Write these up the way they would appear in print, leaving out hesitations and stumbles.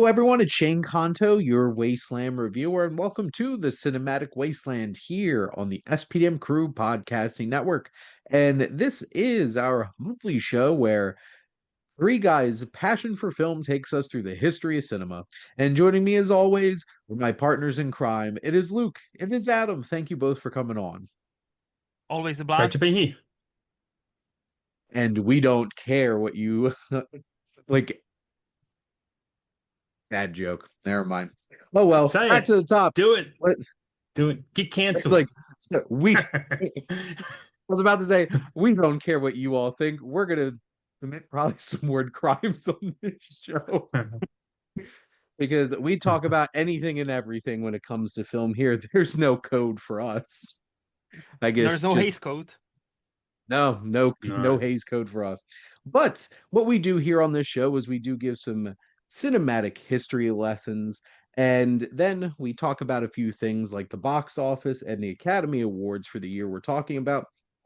Hello, everyone. It's Shane Kanto, your Wasteland reviewer, and welcome to the Cinematic Wasteland here on the SPDM Crew Podcasting Network. And this is our monthly show where three guys' passion for film takes us through the history of cinema. And joining me, as always, are my partners in crime. It is Luke. It is Adam. Thank you both for coming on. Always a Great to blast. be here. And we don't care what you like. Bad joke. Never mind. Oh well. Say Back it. to the top. Do it. What? Do it. Get It's canceled. like we. I was about to say we don't care what you all think. We're gonna commit probably some word crimes on this show because we talk about anything and everything when it comes to film here. There's no code for us. I guess There's no just haste code. no No. Hays code for us. But what we do here on this show is we do give some cinematic history lessons, and then we talk about a few things like the box office and the Academy Awards for the year we're talking about.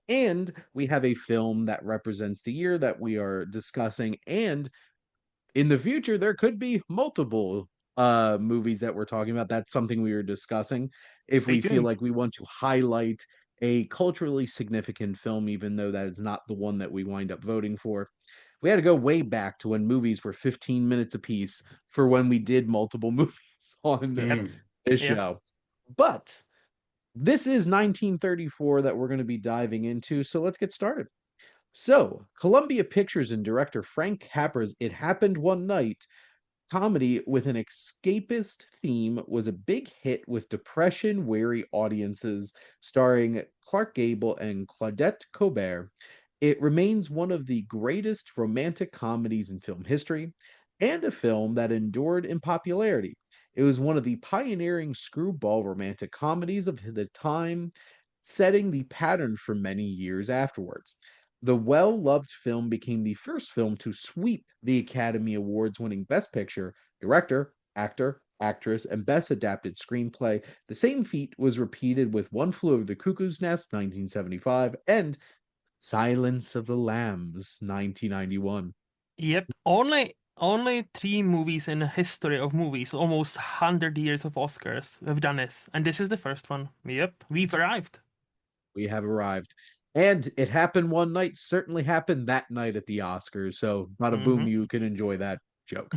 And we have a film that represents the year that we are discussing. And in the future, there could be multiple movies that we're talking about. That's something we are discussing. If Stay we feel tuned. like we want to highlight a culturally significant film, even though that is not the one that we wind up voting for. We had to go way back to when movies were 15 minutes apiece for when we did multiple movies on Yep. Mm. this Yep. show. But this is 1934 that we're going to be diving into, so let's get started. So, Columbia Pictures and director Frank Capra's It Happened One Night comedy with an escapist theme was a big hit with depression-weary audiences, starring Clark Gable and Claudette Colbert. It remains one of the greatest romantic comedies in film history and a film that endured in popularity. It was one of the pioneering screwball romantic comedies of the time, setting the pattern for many years afterwards. The well loved film became the first film to sweep the Academy Awards, winning Best Picture, Director, Actor, Actress, and Best Adapted Screenplay. The same feat was repeated with One Flew Over the Cuckoo's Nest, 1975, and Silence of the Lambs, 1991. Yep. Only three movies in the history of movies, almost 100 years of Oscars, have done this, and this is the first one. Yep. We've arrived. We have arrived. And it happened one night, certainly happened that night at the Oscars. So, bada boom, Hmm. you can enjoy that joke.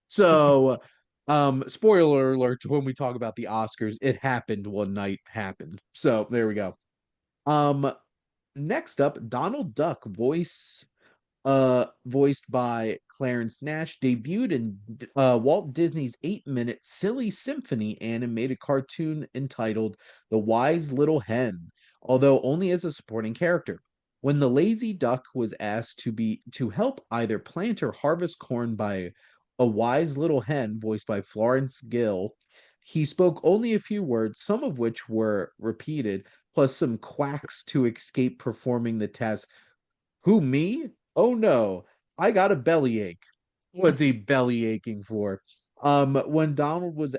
So, spoiler alert, when we talk about the Oscars, it happened one night, happened. So, there we go. Um, Next up, Donald Duck, voiced by Clarence Nash, debuted in Walt Disney's 8-minute Silly Symphony animated cartoon entitled The Wise Little Hen, although only as a supporting character. When the lazy duck was asked to help either plant or harvest corn by a wise little hen voiced by Florence Gill, he spoke only a few words, some of which were repeated, plus some quacks to escape performing the task. Who, me? Oh no, I got a bellyache. What's he belly aching for? When Donald was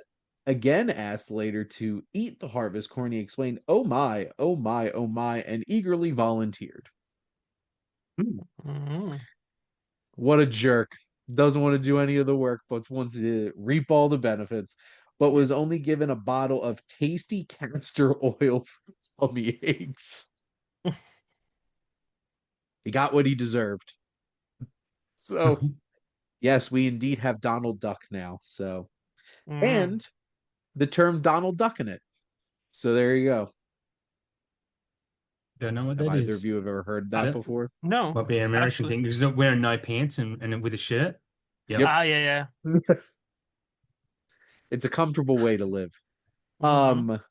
again asked later to eat the harvest corn, he explained, "Oh my, oh my, oh my," and eagerly volunteered. Hmm. What a jerk. Doesn't want to do any of the work, but wants to reap all the benefits, but Yep. was only given a bottle of tasty castor oil for his tummy aches. He got what he deserved. So, yes, we indeed have Donald Duck now. So, Hmm. and the term Donald Duck in it. So there you go. Don't know what Have that either of is. you have ever heard that Uh, That before? no, might be an American actually. thing. He's not wearing no pants and with a shirt. Yep. Yep. Ah, yeah, It's a comfortable way to live. yeah. Um,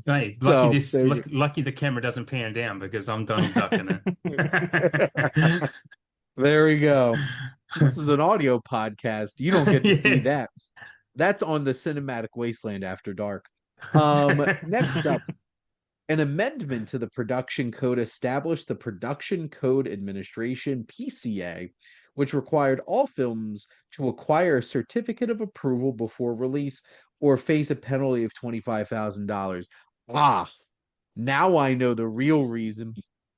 Hey, so there you lucky the camera doesn't pan down because I'm Donald Duck in go. it. There we go. This is an audio podcast. You don't get to see Yes. that. That's on the Cinematic Wasteland After Dark. Next up, an amendment to the production code established the Production Code Administration, PCA, which required all films to acquire a certificate of approval before release or face a penalty of $25,000. Ah, now I know the real reason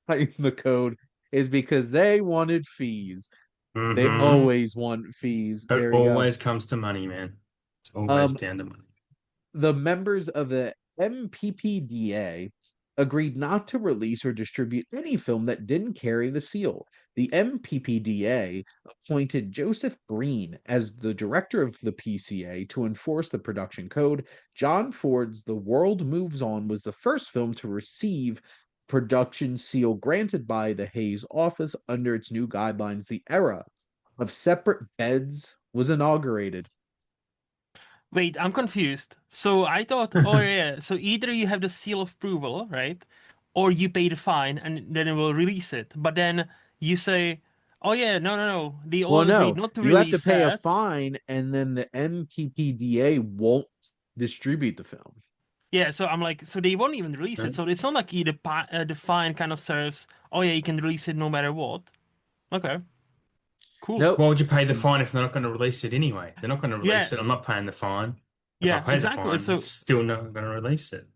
behind the code is because they wanted fees. They Hmm. Hmm. always want fees. It There you go. always comes to money, man. always Um, down to money. the members of the MPPDA agreed not to release or distribute any film that didn't carry the seal. The MPPDA appointed Joseph Breen as the director of the PCA to enforce the production code. John Ford's The World Moves On was the first film to receive production seal granted by the Hayes office under its new guidelines. The era of separate beds was inaugurated. Wait, I'm confused. So I thought, oh yeah, so either you have the seal of approval, right? Or you pay the fine and then it will release it. But then you say, oh yeah, no. They Well, all agreed no, not to you have to release pay a that. fine, and then the MPPDA won't distribute the film. Yeah, so I'm like, so they won't even release it. Right? So it's not like the fine kind of serves, oh yeah, you can release it no matter what. Okay, cool. Nope. Why would you pay the fine if they're not going to release it anyway? They're not going to release Yeah, it. I'm not paying the fine. If I yeah, pay the exactly. fine, it's So still not going to release it.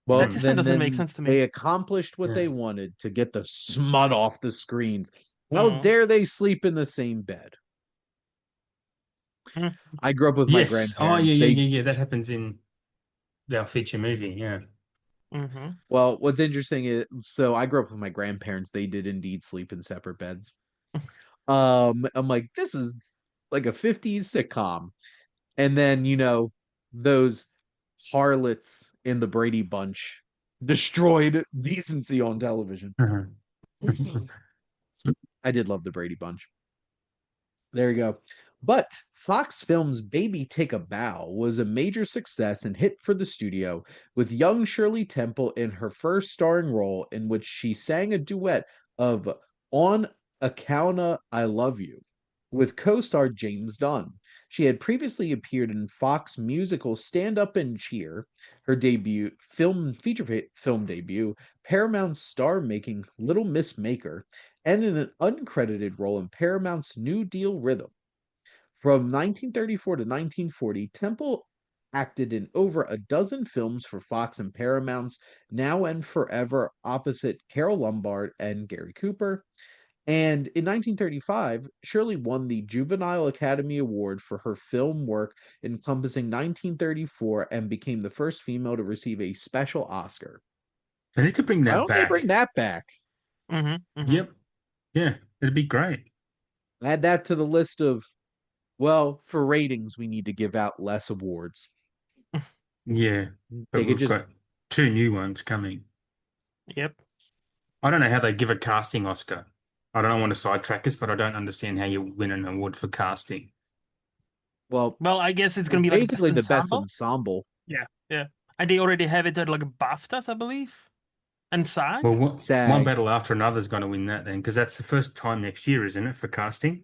Well, that Hmm. system then doesn't make then sense to they me. accomplished what they Yeah. wanted to get the smut off the screens. How Mm. dare they sleep in the same bed? Mm. I grew up with my Yes. Oh, yeah, grandparents. yeah, They yeah, yeah. That happens in our feature movie. Yeah. Mm-hmm. Well, what's interesting is so I grew up with my grandparents. They did indeed sleep in separate beds. I'm like, this is like a 50s sitcom. And then, those harlots in the Brady Bunch destroyed decency on television. I did love the Brady Bunch. There you go. But Fox Films' Baby Take a Bow was a major success and hit for the studio, with young Shirley Temple in her first starring role, in which she sang a duet of On Accounta I Love You with co-star James Dunn. She had previously appeared in Fox musical Stand Up and Cheer, her debut film debut, Paramount's star-making Little Miss Maker, and in an uncredited role in Paramount's New Deal Rhythm. From 1934 to 1940, Temple acted in over a dozen films for Fox and Paramount's Now and Forever opposite Carol Lombard and Gary Cooper. And in 1935, Shirley won the Juvenile Academy Award for her film work encompassing 1934 and became the first female to receive a special Oscar. They need to bring Why that don't they bring back. that back? Mm-hmm. Mm-hmm. Yep. Yeah. It'd be great. Add that to the list of, well, for ratings, we need to give out less awards. Yeah. But They could we've just, got two new ones coming. Yep. I don't know how they give a casting Oscar. I don't want to sidetrack us, but I don't understand how you win an award for casting. well, Well, I guess it's gonna be like best basically the best ensemble. ensemble. Yeah, yeah. And they already have it at like BAFTAs, I believe, and Well, SAG. one SAG. battle after another is going to win that then, because that's the first time next year, isn't it, for casting?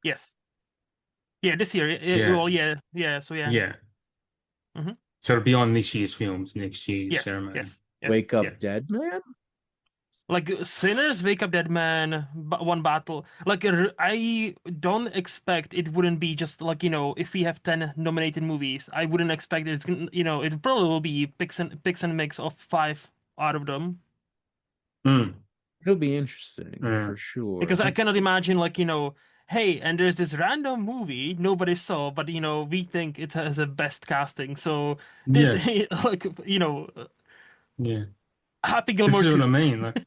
Yes. Yeah, this year. Yeah. Well, yeah, yeah. So yeah. Yeah. Hmm. So it'll be on this year's films, next year's Yes, ceremony. yes, yes. Wake Up Yeah. Dead Man? Like Sinners, Wake Up Dead Man, One Battle. Like I don't expect it wouldn't be just like if we have 10 nominated movies, I wouldn't expect it's gonna it probably will be picks and mix of 5 out of them. Mm. It'll be interesting Yeah. for sure. Because I cannot imagine like hey, and there's this random movie nobody saw, but we think it has a best casting. So this Yeah. like Yeah. Happy This Gilmore is what 2. I mean. Like,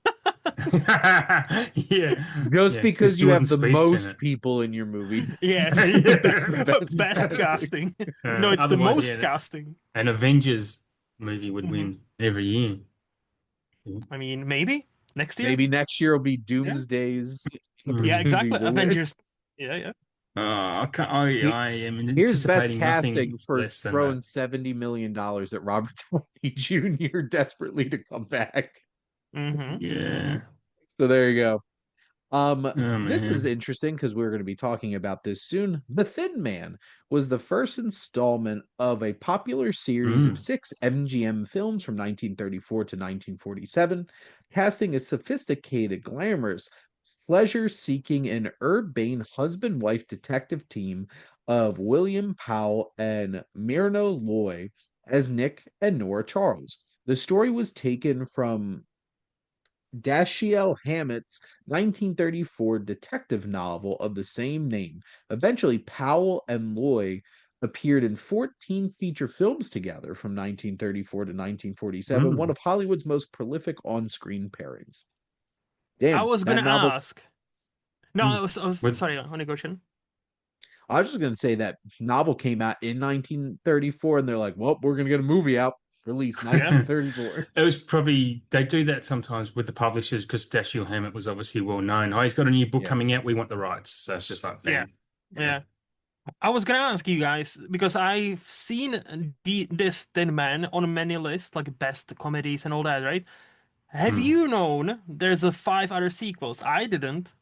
yeah. Just Yeah. Because because you Jordan have the Spieth's in most it. people in your movie Yes. doesn't mean it's the best Best casting. casting. No, it's the Otherwise, most yeah, casting. an Avengers movie would Hmm. win every year. I mean, maybe next year. Maybe next year will be Yeah. Doomsday's Mm. Yeah, opportunity exactly. to win. Avengers. Yeah, yeah. I can't, I am Here's best anticipating casting nothing for less than throwing that. $70 million at Robert Downey Jr. desperately to come back. Hmm. Yeah. So there you go. Oh This is man. interesting because we're going to be talking about this soon. The Thin Man was the first installment of a popular series of Mm. 6 MGM films from 1934 to 1947, casting a sophisticated, glamorous, pleasure-seeking, and urbane husband-wife detective team of William Powell and Myrna Loy as Nick and Nora Charles. The story was taken from Dashiell Hammett's 1934 detective novel of the same name. Eventually, Powell and Loy appeared in 14 feature films together from 1934 to 1947, one Mm. of Hollywood's most prolific on-screen pairings. I Damn, was that gonna novel. ask. No, Mm. I was With sorry, on a question. I was just going to say that novel came out in 1934, and they're like, well, we're going to get a movie out, released Yeah, 1934. it was probably they do that sometimes with the publishers because Dashiell Hammett was obviously well known. Oh, he's got a new book Yeah. coming out. We want the rights. So it's just like yeah, bang. Yeah. yeah. I was gonna ask you guys because I've seen this Thin Man on many lists, like best comedies and all that, right? Have Mm. you known there's a five other sequels? I didn't.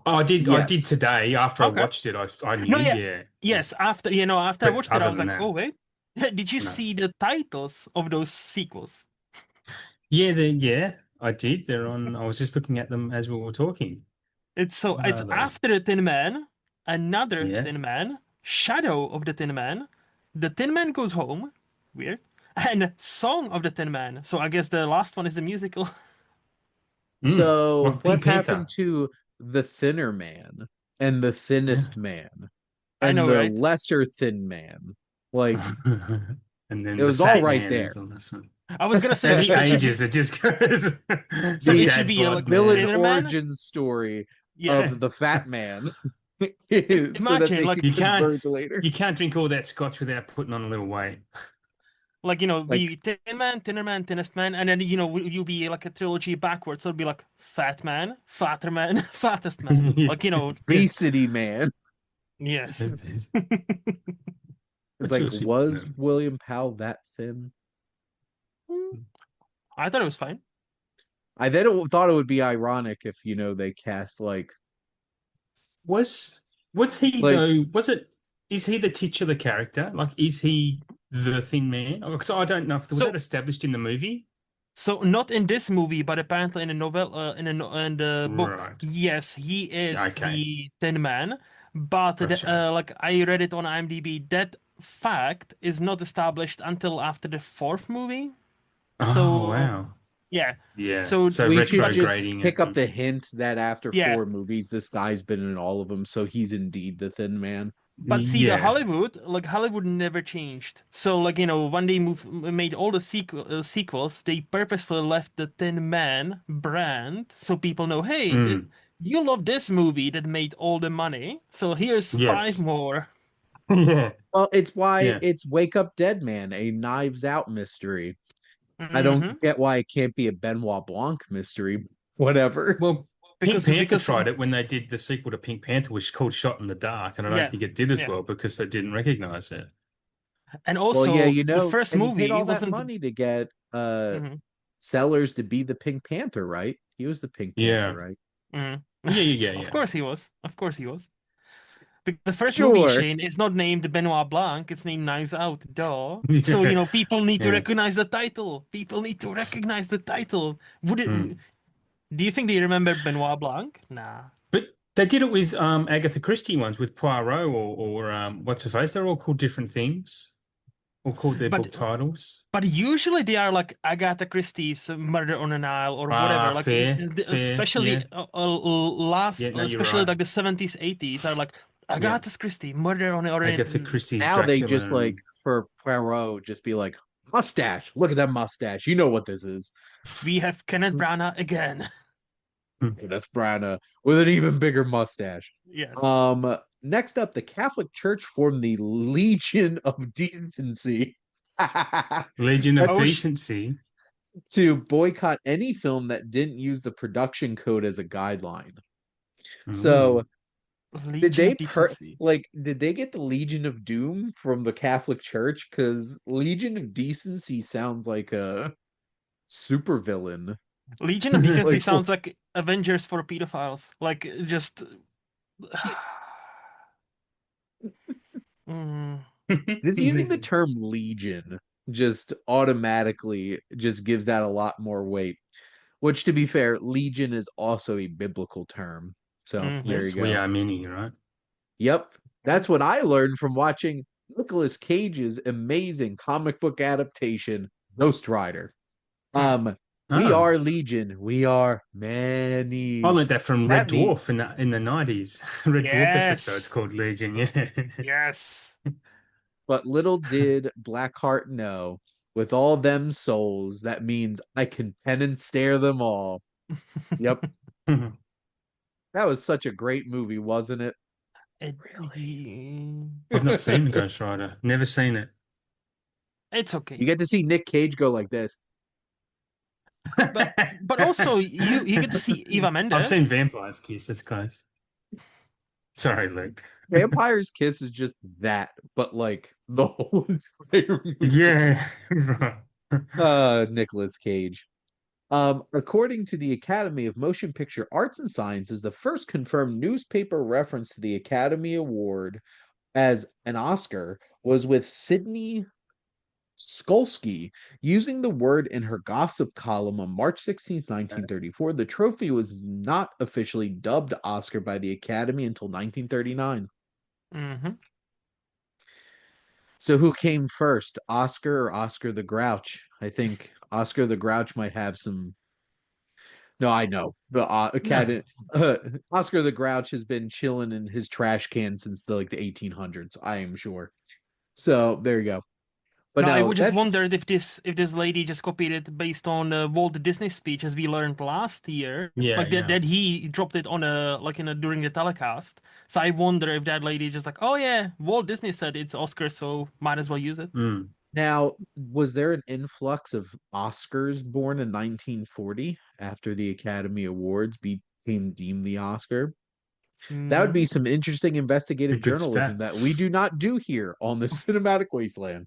Oh, I did Yes. today after I Okay. watched it. I No, knew, yeah. yeah, yeah. Yes, after I But watched it, I other was than like, oh that, wait. Did you no. see the titles of those sequels? Yeah, I did. They're on. I was just looking at them as we were talking. What It's are they? after the Tin Man, another Yeah. Tin Man, Shadow of the Tin Man, the Tin Man Goes Home, weird, and Song of the Tin Man. So I guess the last one is the musical. So, What what Pink happened Panther? to the thinner man and the Yeah. thinnest man I and know, the right? lesser thin man? Like, And it then the was all fat right man there. is the last one. I was gonna say As he it should be ages, it just goes. so The it The should dad be bod like villain man. Thinner Man. origin story Yeah, of the fat man so that imagine they could You can't converge later. you can't drink all that scotch without putting on a little weight. be Like, Thin Man, Thinnest Man, and then you'll be like a trilogy backwards. So it'll be like Fat Man, Fatter Man, Fattest Man. Yeah. obesity man. Yes. It's But like, you'll see. was William Powell that thin? I thought it was fine. I then thought it would be ironic if, they cast Was was he like though? Was it? Is he the titular character? Like, is he the Thin Man? Because I don't know if was that So, established in the movie. so not in this movie, but apparently in a novel, in the book, Right. yes, he is Okay. the Thin Man. But Gotcha. like I read it on IMDb, that fact is not established until after the fourth movie. Oh So wow. yeah, Yeah. so So we should but just retrograding pick it. up the hint that after yeah, 4 movies, this guy's been in all of them, so he's indeed the thin man. but see, the Yeah. Hollywood, like Hollywood never changed. So like when they made all the sequels, they purposefully left the Thin Man brand so people know, hey, Mm. you love this movie that made all the money, so here's five Yes. more. Yeah. Well, it's why Yeah. it's Wake Up Dead Man, a Knives Out mystery. I Hmm. don't get why it can't be a Benoit Blanc mystery. Whatever. Well, Pink Because Panther because tried it when they did the sequel to Pink Panther, which is called Shot in the Dark, and I don't yeah, think it did as yeah, well because they didn't recognize it. and Well, yeah, also the first and he paid movie all that wasn't. money to get Mhm, Sellers to be the Pink Panther, right? He was the Pink Panther, Yeah. right? mhm. Of Yeah. course he was. Of course he was. The first movie, Sure. Shane, is not named Benoit Blanc, it's named Knives Out, duh. So, Yeah. people need to Yeah. recognize the title. People need to recognize the title. Mm. Do you think they remember Benoit Blanc? Nah. But they did it with Agatha Christie ones with Poirot or what's her face? They're all called different things, all called their book But titles. but usually they are like Agatha Christie's Murder on the Nile or whatever. Ah, Like fair. Yeah. last, Yeah, no, you're especially right. like the 70s, 80s are like Yeah. Agatha Christie, Murder on the Agatha Orient. Christie's Now they Dracula just like and for Poirot, just be like, mustache. Look at that mustache. You know what this is. We have Kenneth Branagh again. That's Branagh with an even bigger mustache. Yes. Next up, the Catholic Church formed the Legion of Decency Legion of Oh, that's Decency. to boycott any film that didn't use the production code as a guideline. So, Ooh. did Legion they of Decency. did they get the Legion of Doom from the Catholic Church? Because Legion of Decency sounds like a supervillain. Legion of Decency Like, sounds like Avengers for pedophiles. Like just Mm, just using the term Legion just automatically just gives that a lot more weight. Which, to be fair, Legion is also a biblical term. So there hmm you Yes, we go. are many, right? Yep, that's what I learned from watching Nicolas Cage's amazing comic book adaptation, Ghost Rider. hmm. Um, we Oh, are Legion. We are I many. learned that from Red That means Dwarf in the 90s. Red Dwarf episode's Yes. called Legion, yeah. Yes. But little did Blackheart know, with all them souls, that means I can pen and stare them all. Yep. That was such a great movie, wasn't it? I've not Really? seen Ghost Rider. Never seen it. It's You okay. get to see Nick Cage go like this. But also you get to see Eva I've seen Mendes. Vampires Kiss. That's close. Sorry, Luke. Vampire's Kiss is just that, but like the whole entire movie. Yeah. Right. Nicolas Cage. According to the Academy of Motion Picture Arts and Sciences, the first confirmed newspaper reference to the Academy Award as an Oscar was with Sydney Skolsky using the word in her gossip column on March 16th, 1934. The trophy was not officially dubbed Oscar by the Academy until 1939. Hmm. So who came first, Oscar or Oscar the Grouch? I think Oscar the Grouch might have some. No, I know the No. Oscar the Grouch has been chilling in his trash can since the 1800s. I am sure. So there you go. But No, I no, would just that's wondered if this lady just copied it based on Walt Disney's speech, as we learned last year. Yeah, Like yeah. that he dropped it on during the telecast. So I wonder if that lady just like, oh yeah, Walt Disney said it's Oscar, so might as well use it. Mm. now. Was there an influx of Oscars born in 1940 after the Academy Awards became deemed the Oscar? That would be No. some interesting investigative Good journalism stat. that we do not do here on the Cinematic Wasteland.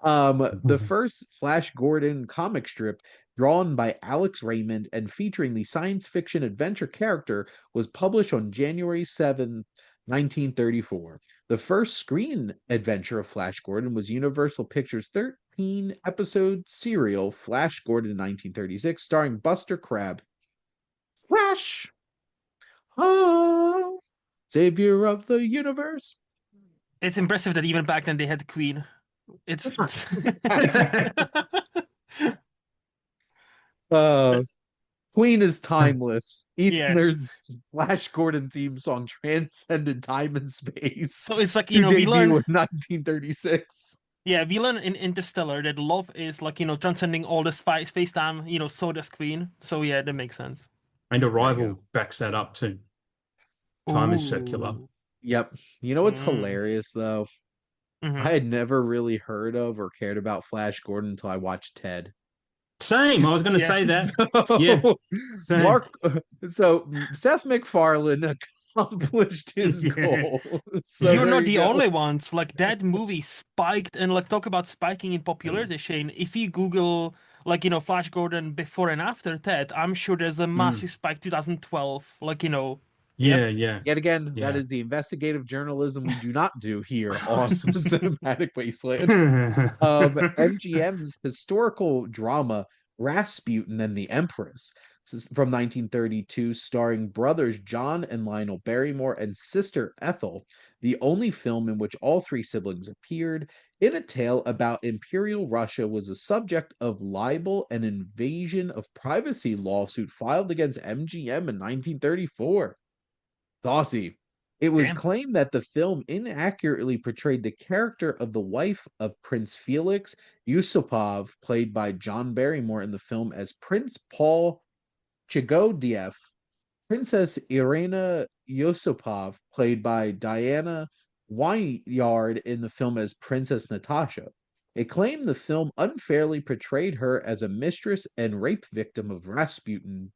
The first Flash Gordon comic strip, drawn by Alex Raymond and featuring the science fiction adventure character, was published on January 7th, 1934. The first screen adventure of Flash Gordon was Universal Pictures' 13 episode serial Flash Gordon in 1936, starring Buster Crabbe. Flash! Oh, savior of the universe. It's impressive that even back then they had the Queen. It's uh, Queen is timeless. Even their yes. Flash Gordon theme song transcended time and space So it's like, to we debut learn, in 1936. yeah, we learn in Interstellar that love is like, transcending all the space time, so does Queen. So yeah, that makes sense. And There you go. Arrival backs that up too. Time is circular. Ooh. Yep. You know what's Mm. hilarious though? I Hmm. had never really heard of or cared about Flash Gordon until I watched Ted. Same. I was going to Yeah. say that. Yeah. So, Same. Mark, so Seth MacFarlane accomplished his Yeah. goal. So You're there not you the go. only ones. Like that movie spiked and like talk about spiking in popularity, Shane. If you Google Flash Gordon before and after Ted, I'm sure there's a Mm. massive spike 2012. Yep. Yeah, yeah, Yet again, that yeah. is the investigative journalism we do not do here on the Christmas. Cinematic Wasteland. MGM's historical drama Rasputin and the Empress from 1932, starring brothers John and Lionel Barrymore and sister Ethel, the only film in which all three siblings appeared, in a tale about Imperial Russia, was the subject of libel and invasion of privacy lawsuit filed against MGM in 1934. Saucy. It was Damn. claimed that the film inaccurately portrayed the character of the wife of Prince Felix Yusupov, played by John Barrymore in the film, as Prince Paul Chigodiev, Princess Irina Yusupov, played by Diana Wynyard in the film, as Princess Natasha. It claimed the film unfairly portrayed her as a mistress and rape victim of Rasputin,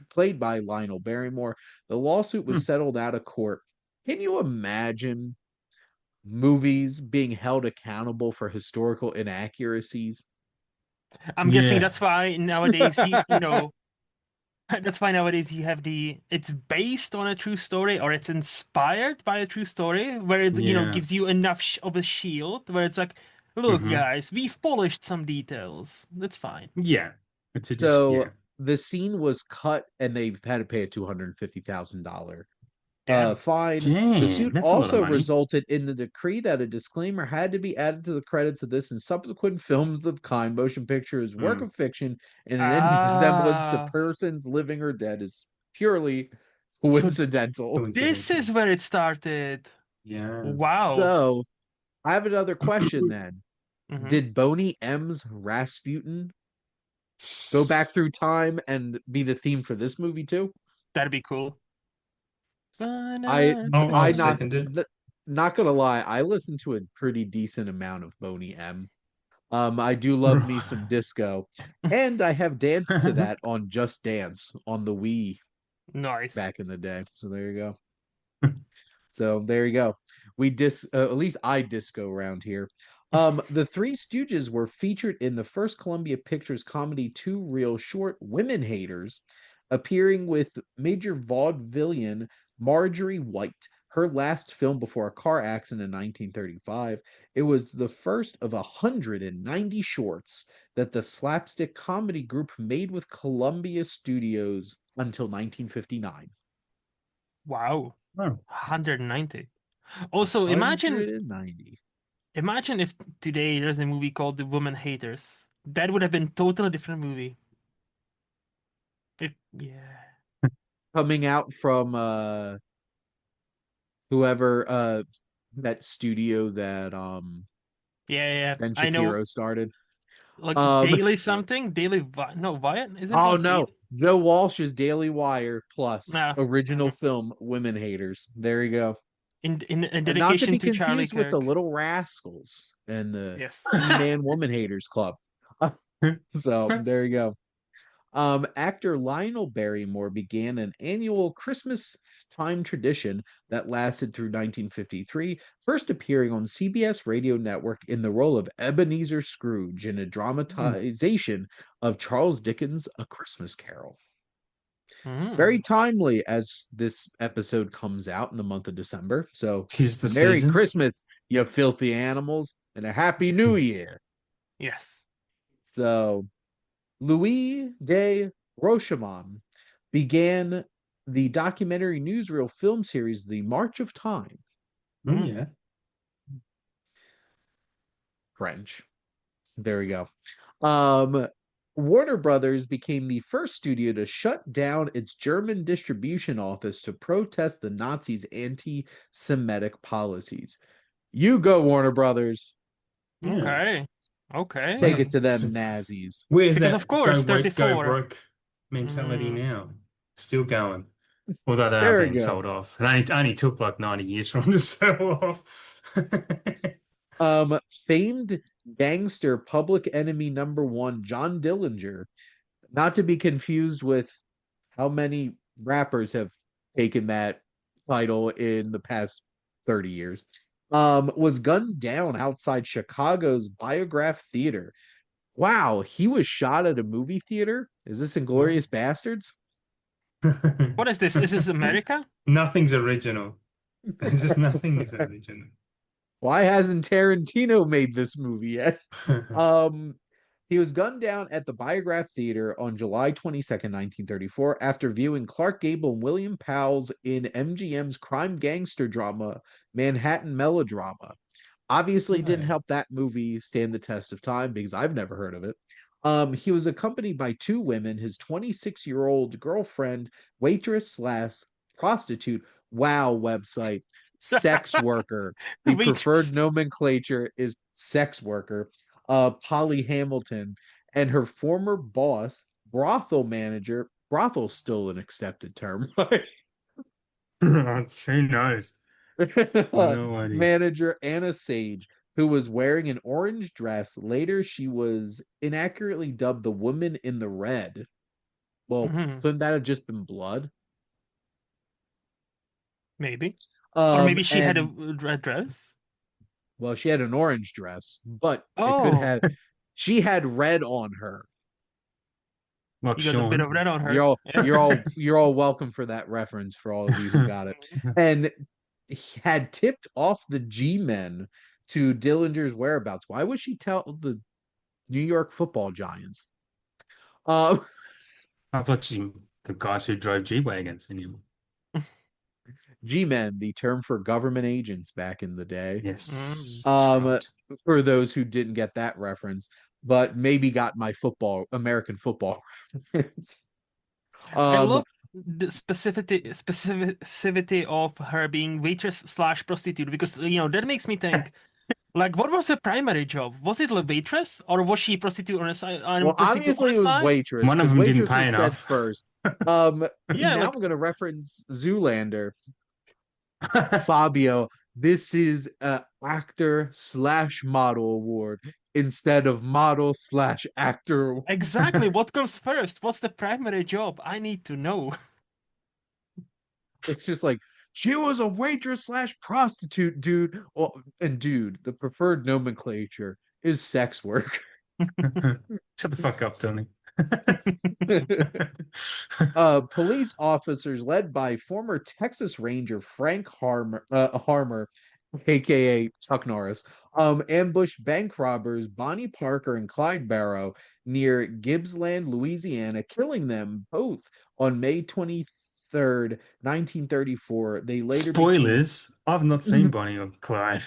played by Lionel Barrymore. The lawsuit was settled out of court. Can you imagine movies being held accountable for historical inaccuracies? I'm guessing Yeah, that's why nowadays that's why nowadays you have it's based on a true story or it's inspired by a true story where it yeah. gives you enough of a shield where it's like, look Hmm. guys, we've polished some details. That's fine. Yeah. It's a just, So yeah. the scene was cut and they've had to pay a $250,000 Damn. fine. The Damn, suit that's a lot of also money. resulted in the decree that a disclaimer had to be added to the credits of this and subsequent films of kind. Motion pictures, work Mm. of fiction, and in any resemblance to Ah, persons living or dead is purely so coincidental. this Coincidental. is where it started. Yeah. Wow. So I have another question then. Hmm. Did Boney M's Rasputin go back through time and be the theme for this movie too? That'd be cool. I I'll I second it. not gonna lie, I listened to a pretty decent amount of Boney M. I do love me some Right. disco, and I have danced to that on Just Dance on the Wii Nice. back in the day. So there you go. So there you go. At least I disco around here. The Three Stooges were featured in the first Columbia Pictures comedy two reel short Women Haters, appearing with major vaudevillian Marjorie White, her last film before a car accident in 1935. It was the first of 190 shorts that the slapstick comedy group made with Columbia Studios until 1959. Wow. Oh, 190. Also, imagine 190. imagine if today there's a movie called The Woman Haters. That would have been totally different movie. Yeah. Coming out from whoever that studio that Yeah, yeah. Ben I know, Shapiro started. like Um Daily something, no, Wyatt, is it oh called no, Daily? Joe Walsh's Daily Wire plus No. original Mhm. film Women Haters. There you go. In And not to dedication be to Charlie confused with the Kirk. Little Rascals and the Yes. He-Man Woman Haters Club. So there you go. Actor Lionel Barrymore began an annual Christmas time tradition that lasted through 1953, first appearing on CBS Radio Network in the role of Ebenezer Scrooge in a dramatization of Charles Dickens' A Christmas Carol. Very Mm. timely as this episode comes out in the month of December. So, 'Tis the Merry season. Christmas, you filthy animals, and a Happy New Year. Yes. So, Louis de Rochemont began the documentary newsreel film series The March of Time, Oh Mm. yeah. French. There we go. Um, Warner Brothers became the first studio to shut down its German distribution office to protest the Nazis' anti Semitic policies. You go, Warner Brothers. Yeah. Okay. Take Okay. it to So them Nazis. where's Because of that go course, woke, go 34. broke mentality Mm. now? Still going. Although they are There we being go. sold off. It only took like 90 years for them to sell off. Famed gangster public enemy number one, John Dillinger, not to be confused with how many rappers have taken that title in the past 30 years, was gunned down outside Chicago's Biograph Theater. Wow, he was shot at a movie theater? Is this Well. Inglorious Bastards? What is this? Is this America? Nothing's original. There's just nothing is original. Why hasn't Tarantino made this movie yet? Um, he was gunned down at the Biograph Theater on July 22nd, 1934, after viewing Clark Gable and William Powell's in MGM's crime gangster drama, Manhattan Melodrama. Obviously, didn't Right. help that movie stand the test of time because I've never heard of it. He was accompanied by two women, his 26-year-old girlfriend, waitress slash prostitute, wow website, sex worker. The preferred Waitress. nomenclature is sex worker, Polly Hamilton, and her former boss, brothel manager. Brothel's still an accepted term, right? Who knows? No idea. Manager Anna Sage, who was wearing an orange dress. Later, she was inaccurately dubbed the woman in the red. Well, Mhm. couldn't that have just been blood? Maybe. Or maybe she had a And red dress. well, she had an orange dress, but it could Oh, have. She had red on her. Like you got a bit of Sean. red on You're her. all Yeah. you're all welcome for that reference for all of you who got it. And he had tipped off the G-men to Dillinger's whereabouts. Why would she tell the New York Football Giants? Uh, I thought the guys who drove G-Wagons anyway. G-men, the term for government agents back in the day. Mm. Yes, that's Um, right. for those who didn't get that reference, but maybe got my American football reference. I Um, love the specificity of her being waitress slash prostitute because that makes me think. Like, what was her primary job? Was it a waitress or was she Well, prostitute on obviously the it was side? waitress One of because them didn't waitress pay was said enough. first. Yeah, Now like I'm gonna reference Zoolander. Fabio, this is a actor slash model award instead of model slash actor. exactly what comes first? What's the primary job? I need to know. It's just like she was a waitress slash prostitute, dude. Well, and dude, the preferred nomenclature is sex work. Shut the fuck up, Tony. Police officers led by former Texas Ranger Frank Harmer, aka Chuck Norris, ambushed bank robbers Bonnie Parker and Clyde Barrow near Gibbsland, Louisiana, killing them both on May 23rd, 1934. They later became. Spoilers. I've not seen Bonnie or Clyde.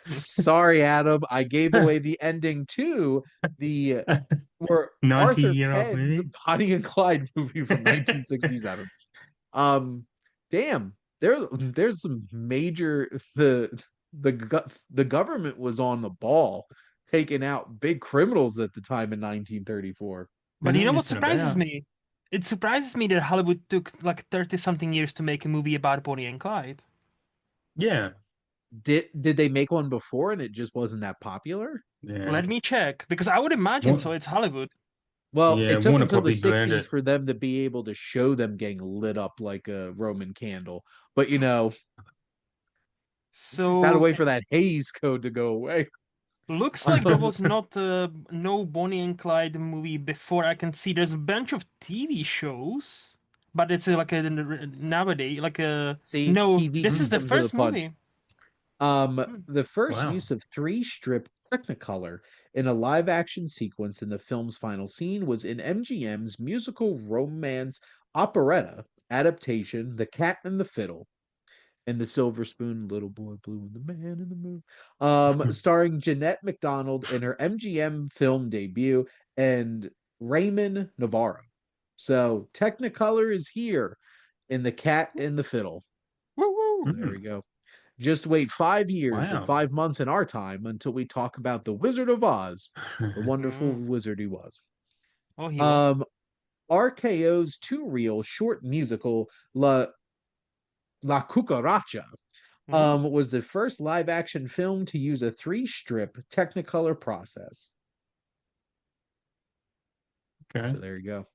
Sorry, Adam, I gave away the ending to the or Arthur 90-year-old Penn's movie. Bonnie and Clyde movie from 1967. Um, damn, there's some major the government was on the ball, taking out big criminals at the time in 1934. They're But you not know what messing surprises about. me? It surprises me that Hollywood took like 30 something years to make a movie about Bonnie and Clyde. Yeah. Did they make one before and it just wasn't that popular? Yeah. Let me check because I would imagine so. Wa- It's Hollywood. Well, yeah, it took Warner until the probably burned 60s it. for them to be able to show them getting lit up like a Roman candle. But gotta So wait for that Hays Code to go away. looks like there was not no Bonnie and Clyde movie before. I can see there's a bunch of TV shows, but it's like a nowadays like a See, no. TV This is beat the them to the first punch. movie. Hmm. The first Wow. use of three-strip Technicolor in a live-action sequence in the film's final scene was in MGM's musical romance operetta adaptation, The Cat and the Fiddle, and the Silver Spoon, Little Boy Blue, and the Man in the Moon, starring Jeanette MacDonald in her MGM film debut and Raymond Navarro. So Technicolor is here in The Cat and the Fiddle. Woo So woo. there Hmm. we go. Just wait 5 years or Wow. 5 months in our time until we talk about the Wizard of Oz, the wonderful Mm. wizard he was. Oh, he was. Um, RKO's two-reel short musical La Cucaracha Mm. was the first live-action film to use a three-strip Technicolor process. Okay. So there you go.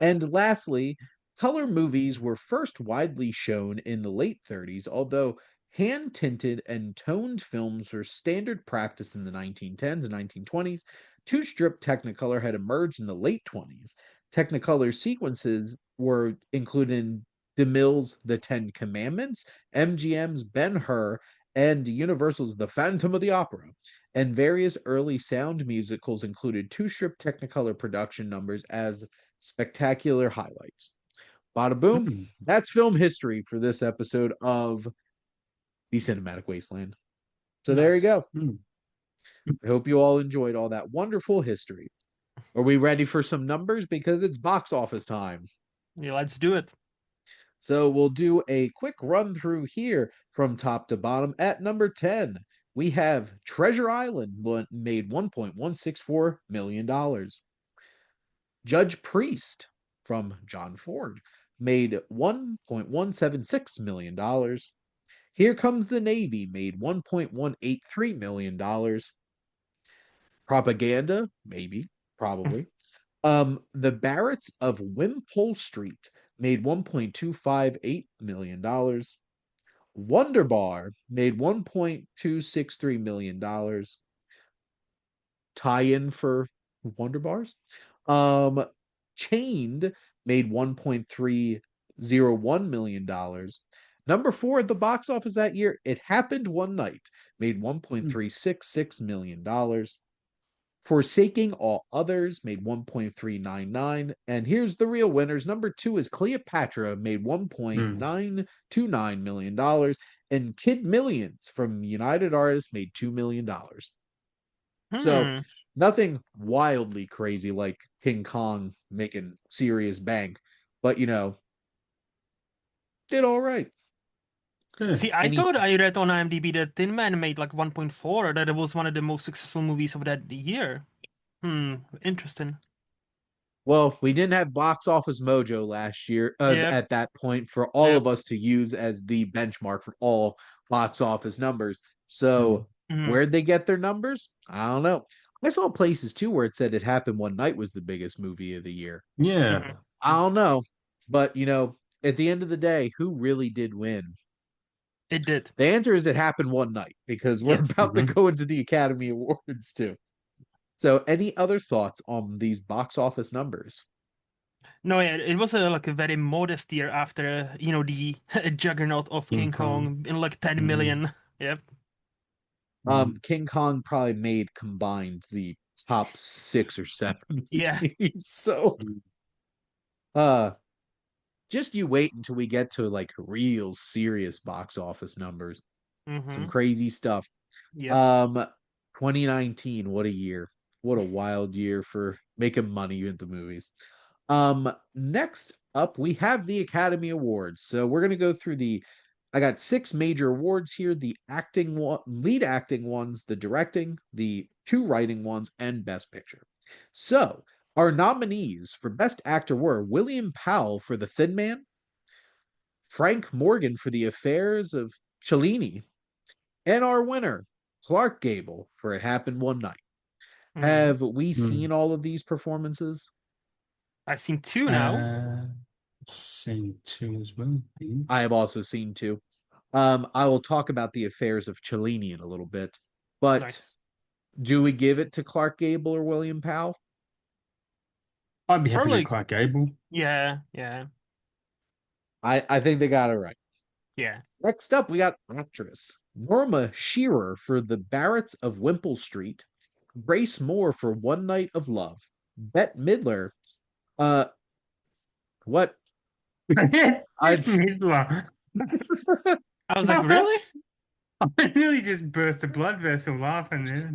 And lastly, color movies were first widely shown in the late 30s, although hand tinted and toned films were standard practice in the 1910s and 1920s. Two strip Technicolor had emerged in the late 20s. Technicolor sequences were included in DeMille's The Ten Commandments, MGM's Ben Hur, and Universal's The Phantom of the Opera. And various early sound musicals included two strip Technicolor production numbers as spectacular highlights. Bada boom. Hmm. That's film history for this episode of the Cinematic Wasteland. So there you Nice. go. Hmm. I hope you all enjoyed all that wonderful history. Are we ready for some numbers? Because it's box office time. Yeah, let's do it. So we'll do a quick run through here from top to bottom. At number 10, we have Treasure Island, made $1.164 million. Judge Priest from John Ford made $1.176 million. Here Comes the Navy made $1.183 million. Propaganda, maybe, probably. The Barretts of Wimpole Street made $1.258 million. Wonder Bar made $1.263 million. Tie-in for Wonder Bars. Um, Chained made $1.301 million. Number four at the box office that year, It Happened One Night, made $1.366 million. Forsaking All Others made 1.399. And here's the real winners. Number two is Cleopatra, made Hmm. $1.929 million. And Kid Millions from United Artists made $2 million. So Hmm. nothing wildly crazy like King Kong making serious bank, but did all right. Yeah. See, I Any thought I read on IMDb that Tin Man made like 1.4, that it was one of the most successful movies of that year. Interesting. Well, we didn't have Box Office Mojo last year Yep, at that point for all yep. of us to use as the benchmark for all box office numbers. So, Mhm, where'd they get their numbers? I don't know. I saw places too where it said It Happened One Night was the biggest movie of the year. Yeah. mhm. I don't know. But, at the end of the day, who really did win? It did. The answer is It Happened One Night because we're Yes. about to Mhm. go into the Academy Awards too. So, any other thoughts on these box office numbers? No, yeah, it was like a very modest year after, the juggernaut of King King Kong. Kong in like 10 Mm. million. Yep. Mm. King Kong probably made combined the top 6 or 7 Yeah. movies. So, Mm. uh, just you wait until we get to like real serious box office numbers. Some Mm-hmm. crazy stuff. Yep. Um, 2019, what a year. What a wild year for making money into movies. Next up, we have the Academy Awards. So we're gonna go through I got 6 major awards here: the acting one, lead acting ones, the directing, the 2 writing ones, and Best Picture. So our nominees for Best Actor were William Powell for The Thin Man, Frank Morgan for The Affairs of Cellini, and our winner, Clark Gable for It Happened One Night. Mm-hmm. Have we Mm. seen all of these performances? I've seen two now. Uh, Scene two as well, I think. I have also seen 2. I will talk about the affairs of Cellini in a little bit, but Nice. do we give it to Clark Gable or William Powell? I'd be happy to Probably. Clark Gable. Yeah. Yeah. I think they got it right. Yeah. Next up, we got actress Norma Shearer for The Barretts of Wimple Street, Grace Moore for One Night of Love, Bette Midler. Uh, what I Midler. I was like, really? I really just burst a blood vessel laughing there.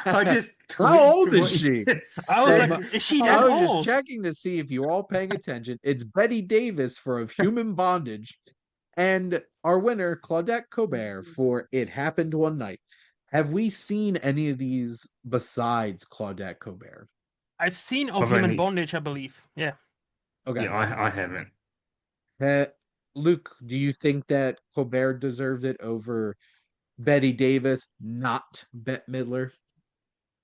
I just How tweaked old is what you she? just I was like, said. Um, is she that I I, was just old? checking to see if you were all paying attention. It's Betty Davis for Of Human Bondage, and our winner, Claudette Colbert, for It Happened One Night. Have we seen any of these besides Claudette Colbert? I've seen Of I've Human only, Bondage, I believe. Yeah. Okay. yeah, I haven't. Uh, Luke, do you think that Colbert deserved it over Betty Davis, not Bette Midler?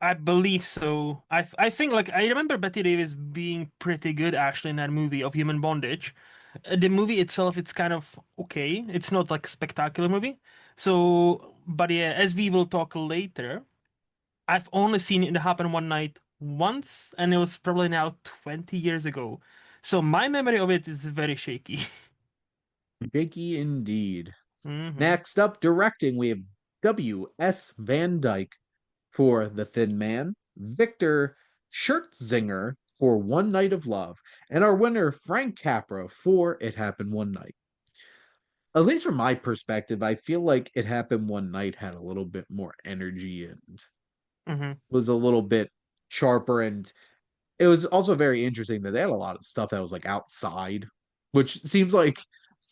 I believe so. I think like I remember Betty Davis being pretty good actually in that movie of Human Bondage. The movie itself, it's kind of okay. It's not like spectacular movie. So, but yeah, as we will talk later, I've only seen it happen one night once, and it was probably now 20 years ago. So my memory of it is very shaky. Shaky indeed. Hmm. Next up, directing, we have W.S. Van Dyke for The Thin Man, Victor Schertzinger for One Night of Love, and our winner, Frank Capra, for It Happened One Night. At least from my perspective, I feel like It Happened One Night had a little bit more energy and Hmm. was a little bit sharper. And it was also very interesting that they had a lot of stuff that was like outside, which seems like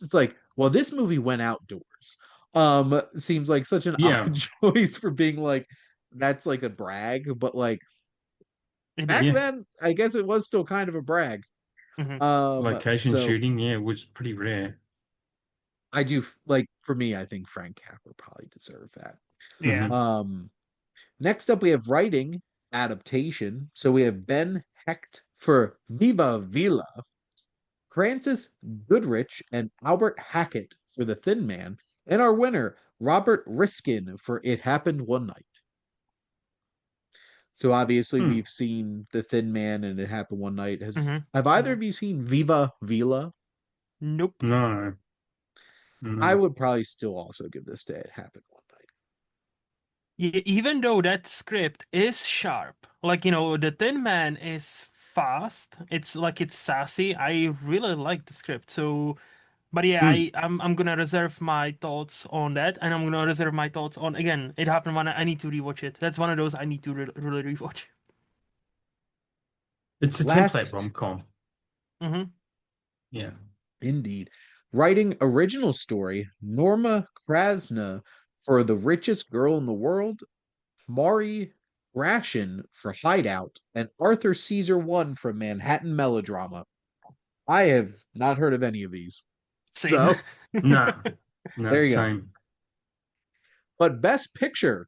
it's like, well, this movie went outdoors. Seems like such an Yeah, odd choice for being like that's like a brag, but like It back is. yeah. then, I guess it was still kind of a brag. Hmm. Location So shooting, yeah, was pretty rare. I do like for me, I think Frank Capra probably deserved that. Yeah. Hmm. Um, Next up, we have writing adaptation. So we have Ben Hecht for Viva Villa, Francis Goodrich and Albert Hackett for The Thin Man, and our winner, Robert Riskin for It Happened One Night. So obviously Hmm. we've seen The Thin Man and It Happened One Night. Hmm. Have either Hmm. of you seen Viva Villa? Nope. No, I no. would probably still also give this to It Happened One Night. Even though that script is sharp, like, the Thin Man is fast. It's like it's sassy. I really like the script. So, but yeah, Hmm. I'm gonna reserve my thoughts on that, and I'm gonna reserve my thoughts on again. It happened when I need to rewatch it. That's one of those I need to really rewatch. It's a template Last, rom-com. Hmm. Yeah. indeed. Writing original story, Norma Krasna for The Richest Girl in the World, Maury Gratian for Hideout, and Arthur Caesar One for Manhattan Melodrama. I have not heard of any of these. Same. So No, no, there you go. same. But Best Picture,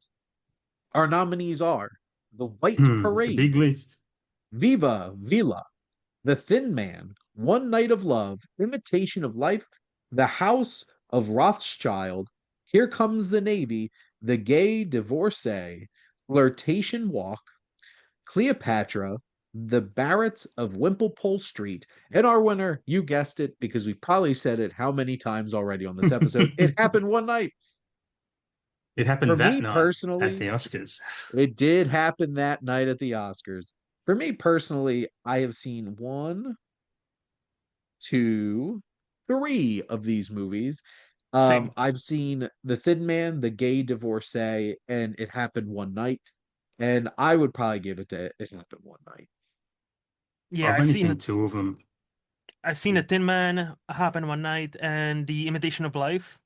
our nominees are The White It's a big Parade, list. Viva Villa, The Thin Man, One Night of Love, Imitation of Life, The House of Rothschild, Here Comes the Navy, The Gay Divorcee, Flirtation Walk, Cleopatra, The Barretts of Wimplepole Street, and our winner, you guessed it because we've probably said it how many times already on this episode. It happened one night. It For happened that me night at personally, the Oscars. it did happen that night at the Oscars. For me personally, I have seen one, two, three of these movies. Same. I've seen The Thin Man, The Gay Divorcee, and It Happened One Night. And I would probably give it to It Happened One Night. Yeah, I've only seen two of them. I've seen The Tin Man happen one night and The Imitation of Life.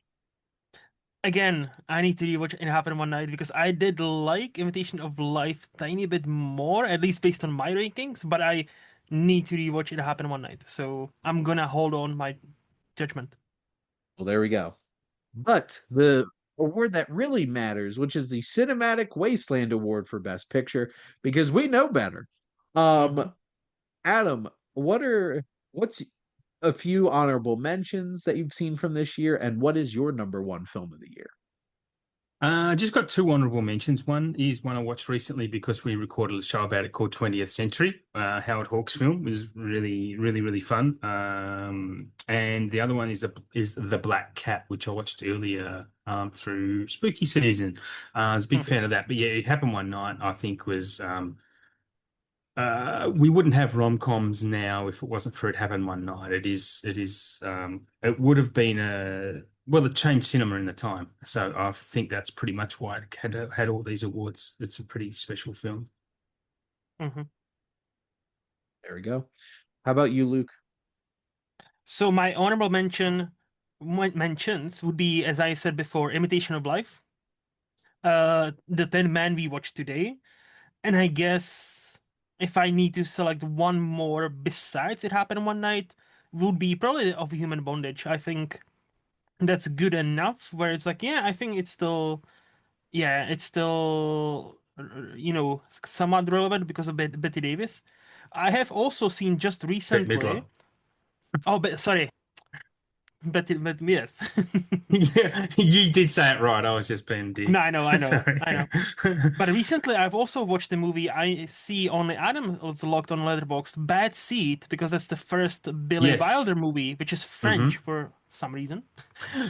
Again, I need to rewatch It Happened One Night because I did like Imitation of Life tiny bit more, at least based on my rankings, but I need to rewatch It Happened One Night. So I'm gonna hold on my judgment. Well, there we go. But the award that really matters, which is the Cinematic Wasteland Award for Best Picture, because we know better. Um, Hmm. Adam, what's a few honorable mentions that you've seen from this year, and what is your number one film of the year? Just got two honorable mentions. One is one I watched recently because we recorded a show about it called 20th Century. Howard Hawks film. It was really, really, really fun. And the other one is The Black Cat, which I watched earlier through spooky season. I was a big fan of that. But yeah, It Happened One Night, I think was we wouldn't have rom-coms now if it wasn't for It Happened One Night. It would have been it changed cinema in the time. So I think that's pretty much why it had all these awards. It's a pretty special film. Hmm. There we go. How about you, Luke? So my honorable mentions would be, as I said before, Imitation of Life, The Thin Man we watched today, and I guess if I need to select one more besides It Happened One Night, would be probably Of Human Bondage. I think that's good enough where it's like, yeah, I think it's still, somewhat relevant because of Betty Davis. I have also seen just Bette recently. Midler. Oh, but sorry, but yes. Yeah, you did say it right. I was just being a No, dick. I know, I know, Sorry. I know. But recently, I've also watched the movie I see only Adam was logged on Letterboxd, Bad Seed, because that's the first Billy Wilder Yes. movie, which is French Hmm. for some reason.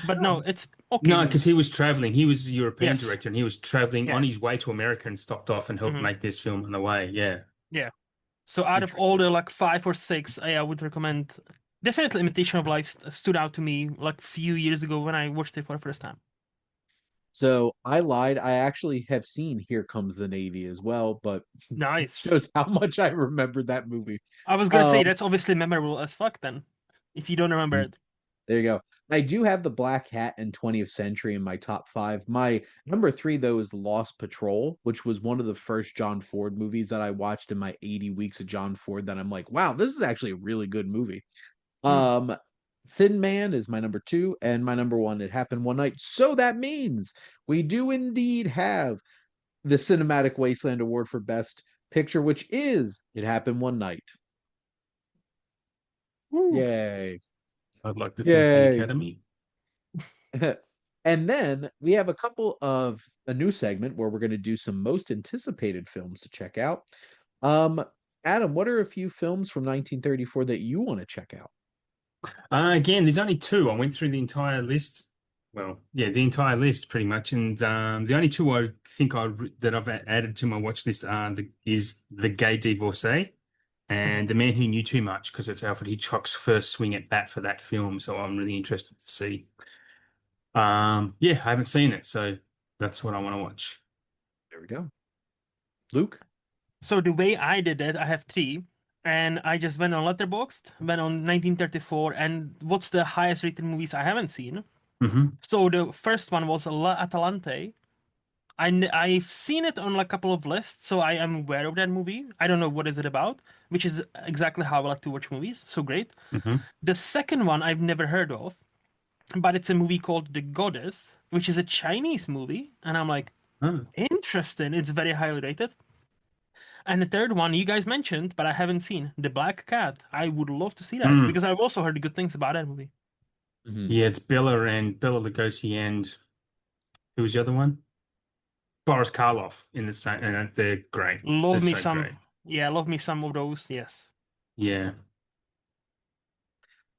But no, it's okay No, because movie. he was traveling. He was a European Yes, director and he was traveling on yeah, his way to America and stopped off and helped hmm, make this film on the way. Yeah. yeah. So out of all Interesting. the like five or six, I would recommend definitely Imitation of Life stood out to me like a few years ago when I watched it for the first time. So I lied. I actually have seen Here Comes the Navy as well, but Nice. shows how much I remember that movie. I was gonna say Um, that's obviously memorable as fuck then, if you don't remember it. there you go. I do have the Black Hat and 20th Century in my top five. My number three, though, is Lost Patrol, which was one of the first John Ford movies that I watched in my 80 weeks of John Ford. That I'm like, wow, this is actually a really good movie. Hmm. Um, Thin Man is my number two, and my number one, It Happened One Night. So that means we do indeed have the Cinematic Wasteland Award for Best Picture, which is It Happened One Night. Woo. Yay. I'd like to thank the Yay. Academy. And then we have a new segment where we're going to do some most anticipated films to check out. Um, Adam, what are a few films from 1934 that you want to check out? Again, there's only two. I went through the entire list. Well, yeah, the entire list pretty much, and the only two I think that I've added to my watch list is The Gay Divorcee Mhm. and The Man Who Knew Too Much because it's Alfred Hitchcock's first swing at bat for that film. So I'm really interested to see. Yeah, I haven't seen it, so that's what I want to watch. There we go. Luke? So the way I did it, I have three. and I just went on Letterboxd, went on 1934, and what's the highest rated movies I haven't seen? Hmm. So the first one was La Atalante. I've seen it on a couple of lists, so I am aware of that movie. I don't know what is it about, which is exactly how I like to watch movies. So great. Hmm. The second one I've never heard of, but it's a movie called The Goddess, which is a Chinese movie, and I'm like, Oh. interesting. It's very highly rated. And the third one you guys mentioned, but I haven't seen, The Black Cat. I would love to see that Mm. because I've also heard good things about that movie. Mhm. Yeah, it's Bella Lugosi and who was the other one? Boris Karloff in the same, and they're great. They're Love me so some, great. yeah, love me some of those. Yes. Yeah.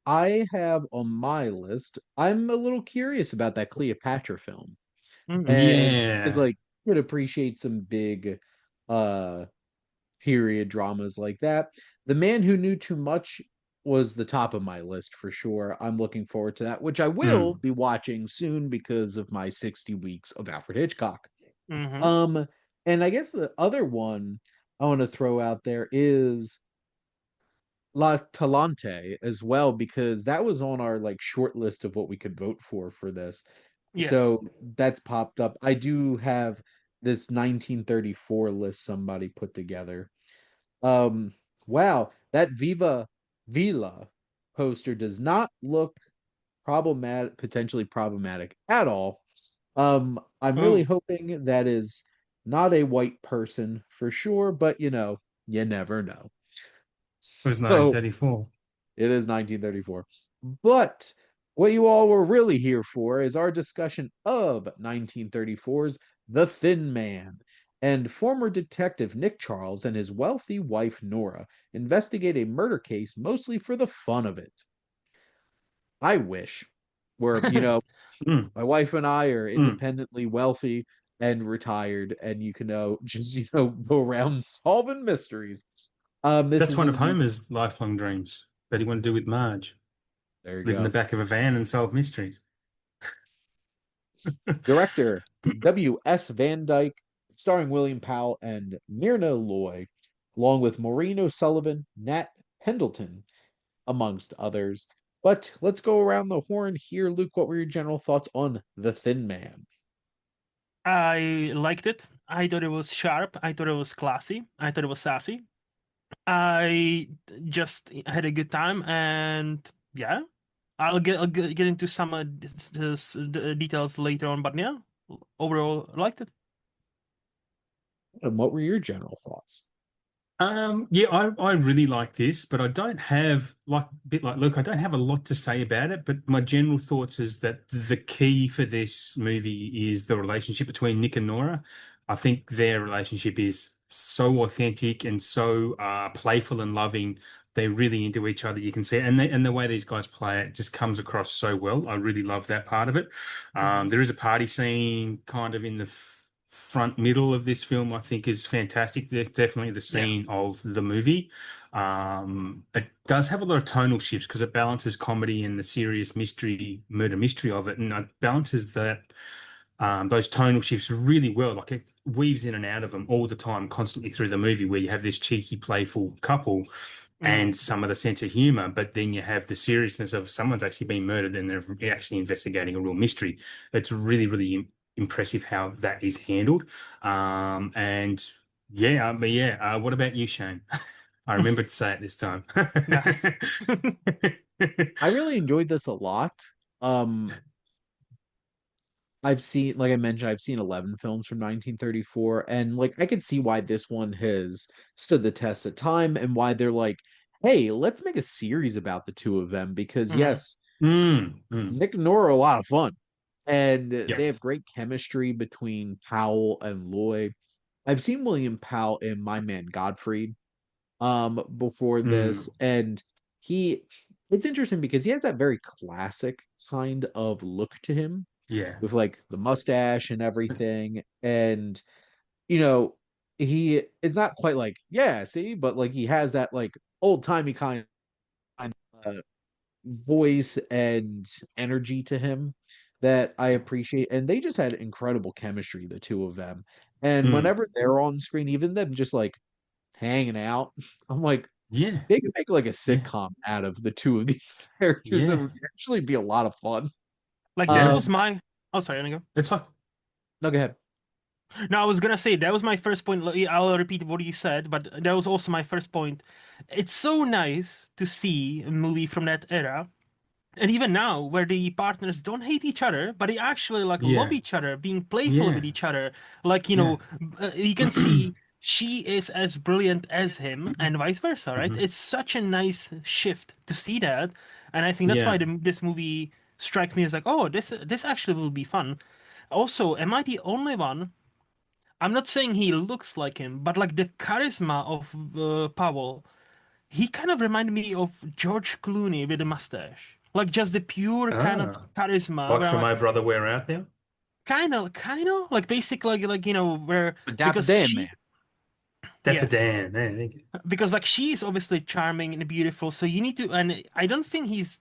I have on my list, I'm a little curious about that Cleopatra film. Mm. And because Yeah. like could appreciate some big uh period dramas like that. The Man Who Knew Too Much was the top of my list for sure. I'm looking forward to that, which I will Mm. be watching soon because of my 60 weeks of Alfred Hitchcock. Hmm. Um, and I guess the other one I want to throw out there is La Talante as well, because that was on our like short list of what we could vote for this. Yes. So that's popped up. I do have this 1934 list somebody put together. Um, wow, that Viva Villa poster does not look problematic, potentially problematic at all. I'm really Oh, hoping that is not a white person for sure, but you never know. It was So 1934. it is 1934. But what you all were really here for is our discussion of 1934's The Thin Man. And former detective Nick Charles and his wealthy wife Nora investigate a murder case mostly for the fun of it. I wish where, Mm. my wife and I are Mm. independently wealthy and retired, and you can just go around solving mysteries. This That's is one of indeed Homer's lifelong dreams that he wanted to do with Marge. there you Live in the go. back of a van and solve mysteries. Director W.S. Van Dyke, starring William Powell and Myrna Loy, along with Maureen O'Sullivan, Nat Pendleton, amongst others. But let's go around the horn here. Luke, what were your general thoughts on The Thin Man? I liked it. I thought it was sharp. I thought it was classy. I thought it was sassy. I just had a good time, and yeah, I'll get into some details later on. But yeah, overall, I liked it. And what were your general thoughts? Yeah, I really like this, but I don't have like a bit like Luke, I don't have a lot to say about it, but my general thoughts is that the key for this movie is the relationship between Nick and Nora. I think their relationship is so authentic and so playful and loving. They're really into each other. You can see it. And the way these guys play it just comes across so well. I really love that part of it. Hmm. There is a party scene kind of in the front middle of this film, I think is fantastic. There's definitely the Yeah. scene of the movie. It does have a lot of tonal shifts because it balances comedy and the serious mystery, murder mystery of it, and it balances that those tonal shifts really well. Like it weaves in and out of them all the time, constantly through the movie, where you have this cheeky, playful couple Mm. and some of the sense of humor, but then you have the seriousness of someone's actually been murdered and they're actually investigating a real mystery. It's really, really impressive how that is handled. And yeah, but yeah, what about you, Shane? I remember to say it this time. Yeah. I really enjoyed this a lot. Um, I've seen, like I mentioned, I've seen 11 films from 1934, and like I could see why this one has stood the test of time and why they're like, hey, let's make a series about the two of them because Hmm. yes, Mm, mm, Nick and Nora are a lot of fun, and they have yes. great chemistry between Powell and Loy. I've seen William Powell in My Man Godfrey before this, Mm, and he it's interesting because he has that very classic kind of look to him yeah. with like the mustache and everything. And you know, he is not quite like, yeah, see, but like he has that like old-timey kind of voice and energy to him that I appreciate. And they just had incredible chemistry, the two of them. And Mm, whenever they're on screen, even them just like hanging out, I'm like, Yeah, They could make like a yeah, sitcom out of the two of these characters. It yeah, would actually be a lot of fun. Like that yeah. was Um, my. Oh, sorry, I go. It's like, no, go ahead. No, I was gonna say that was my first point. I'll repeat what you said, but that was also my first point. It's so nice to see a movie from that era, and even now, where the partners don't hate each other, but they actually like love yeah, each other, being playful with yeah, each other. Like, yeah. you can see she is as brilliant as him, and vice versa, right? Hmm. It's such a nice shift to see that, and I think that's why Yeah. this movie strikes me as like, oh, this actually will be fun. Also, am I the only one? I'm not saying he looks like him, but like the charisma of Powell, he kind of reminded me of George Clooney with a mustache. Like just the pure kind of Ah, charisma like where I'm for like, my brother, we're out there. kind of, like basically where But Dapper because Dan, man. she, Dapper yeah, Dan. There you go. because like she's obviously charming and beautiful, so you need to, and I don't think he's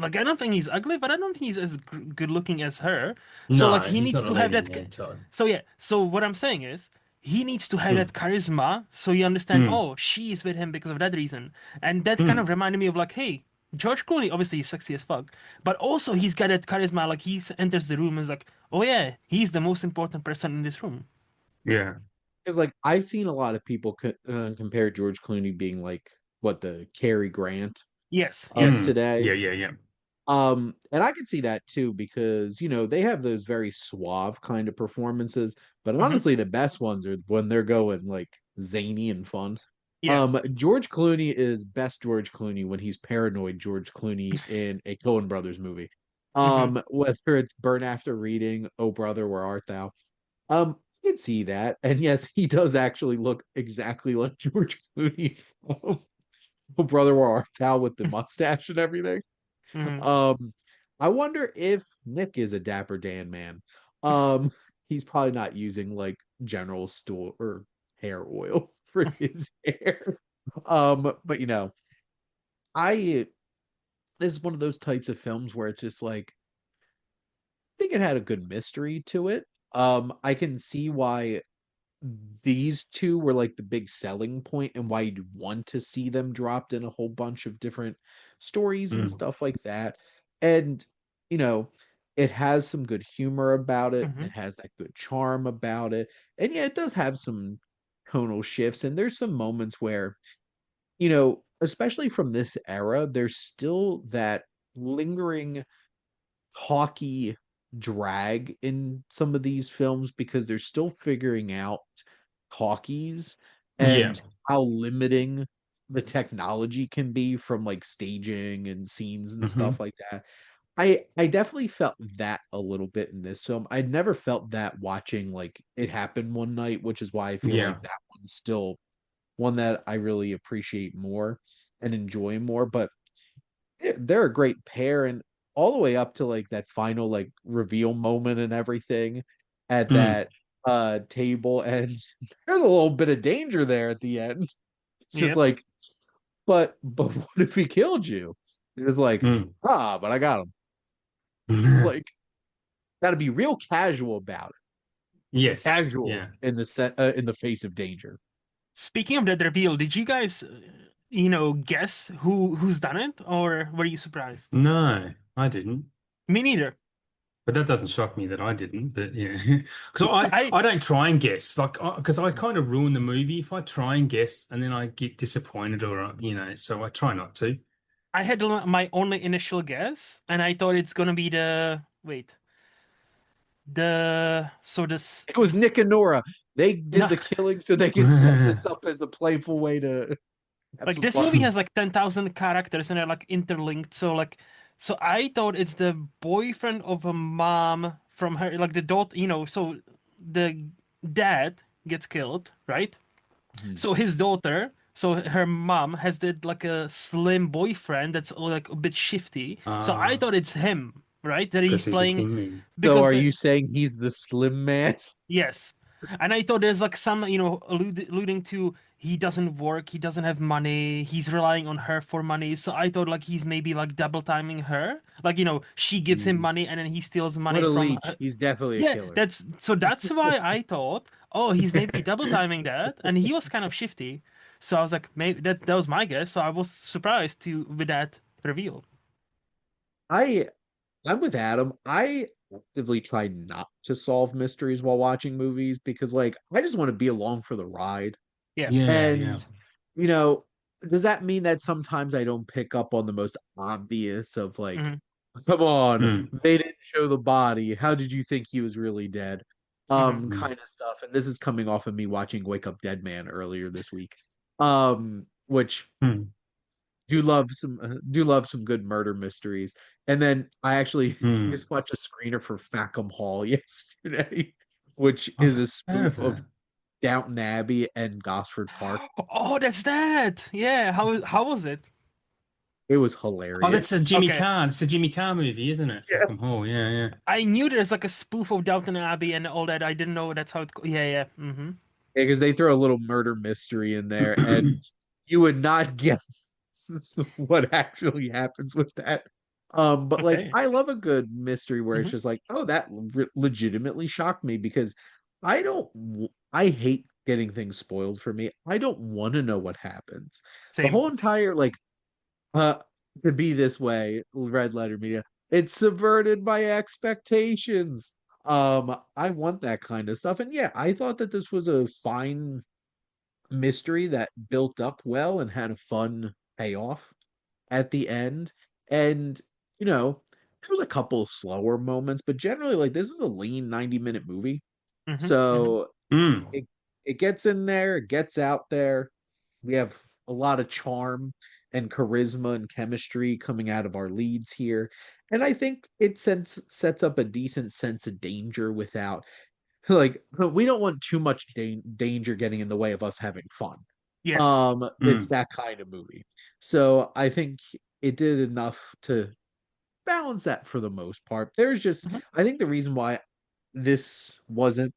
ugly, but I don't think he's as good looking as her. So like No, he he's needs not a to have leading that. man, Todd. So yeah, so what I'm saying is he needs to have Mm, that charisma, so you understand. mm, Oh, she's with him because of that reason, and that kind of mm. reminded me of like, hey. George Clooney obviously is sexy as fuck, but also he's got that charisma. Like enters the room and is like, oh yeah, he's the most important person in this room. Yeah. Because like I've seen a lot of people compare George Clooney being like what the Cary Grant Yes, of yes. Mm. today. Yeah, yeah, yeah. And I can see that too because they have those very suave kind of performances, but Hmm. honestly, the best ones are when they're going like zany and fun. Yeah. George Clooney is best George Clooney when he's paranoid George Clooney in a Coen Brothers movie. Hmm. Whether it's Burn After Reading, Oh Brother, Where Art Thou? I can see that, and yes, he does actually look exactly like George Clooney from Oh Brother, Where Art Thou with the mustache and everything. Hmm. Um, I wonder if Nick is a Dapper Dan man. Um, he's probably not using like General Store or hair oil for his hair. But I this is one of those types of films where it's just like I think it had a good mystery to it. I can see why these two were like the big selling point and why you'd want to see them dropped in a whole bunch of different stories and Mm. stuff like that. And, you know, it has some good humor about it. Hmm. It has that good charm about it. And yeah, it does have some tonal shifts. And there's some moments where, especially from this era, there's still that lingering talky drag in some of these films because they're still figuring out talkies Yeah. and how limiting the technology can be from like staging and scenes and Hmm. stuff like that. I definitely felt that a little bit in this film. I'd never felt that watching like It Happened One Night, which is why I feel like Yeah. that one's still one that I really appreciate more and enjoy more. But they're a great pair and all the way up to like that final like reveal moment and everything at Mm. that table and there's a little bit of danger there at the end. Just Yep. like, but what if he killed you? It was like, Mm. but I got him. It's like gotta be real casual about it. Yes. Casual Yeah. in the face of danger. Speaking of that reveal, did you guys, guess who's done it, or were you surprised? No, I didn't. Me neither. But that doesn't shock me that I didn't. But yeah, because I I I don't try and guess like because I kind of ruin the movie if I try and guess and then I get disappointed or so I try not to. I had my only initial guess, and I thought it's gonna be this. It was Nick and Nora. They did No, the killing so they could set this up as a playful way to have like some this movie fun. has like 10,000 characters and they're like interlinked. So I thought it's the boyfriend of a mom from her, like the daughter. So the dad gets killed, right? Mhm. So his daughter, so her mom has like a slim boyfriend that's like a bit shifty. So I Ah, thought it's him, right? That he's because he's a playing thin man. So because are the you saying he's the slim man? yes, and I thought there's like some alluding to he doesn't work, he doesn't have money, he's relying on her for money. So I thought like he's maybe like double timing her, like she gives him Mm. money and then he steals What money a from leech. her. He's definitely a Yeah, killer. that's why I thought, oh, he's maybe double timing that, and he was kind of shifty. So I was like, maybe that was my guess. So I was surprised to with that reveal. I I'm with Adam. I actively try not to solve mysteries while watching movies because like I just want to be along for the ride. Yeah. Yeah, yeah. And you know, does that mean that sometimes I don't pick up on the most obvious of like, Hmm. come on, Mm, they didn't show the body. How did you think he was really dead? Hmm. mm, Kind of stuff. And this is coming off of me watching Wake Up Dead Man earlier this week. Which mm, do love some good murder mysteries. And then I actually mm. just watched a screener for Fackham Hall yesterday, which is I've a heard spoof of of it. Downton Abbey and Gosford Park. Oh, that's that. Yeah. How was it? It was Oh, that's a hilarious. Jimmy Okay. Carr. It's a Jimmy Carr movie, isn't it? Yeah. Fucking hell, yeah, yeah. I knew there's like a spoof of Downton Abbey and all that. I didn't know that's how it. Yeah, yeah. Hmm. Because they throw a little murder mystery in there, and you would not guess what actually happens with that. But like, Okay. I love a good mystery where it's Hmm. just like, oh, that legitimately shocked me because I hate getting things spoiled for me. I don't want to know what happens. The Same. whole entire like, uh, to be this way, red letter media, it's subverted my expectations. I want that kind of stuff. And yeah, I thought that this was a fine mystery that built up well and had a fun payoff at the end. And, you know, there was a couple of slower moments, but generally, like, this is a lean 90-minute movie. Hmm. Hmm. So Mm. it it gets in there, it gets out there. We have a lot of charm and charisma and chemistry coming out of our leads here. And I think it sets up a decent sense of danger without like we don't want too much danger getting in the way of us having fun. Yes. It's Mm. that kind of movie. So I think it did enough to balance that for the most part. There's just Hmm. I think the reason why this wasn't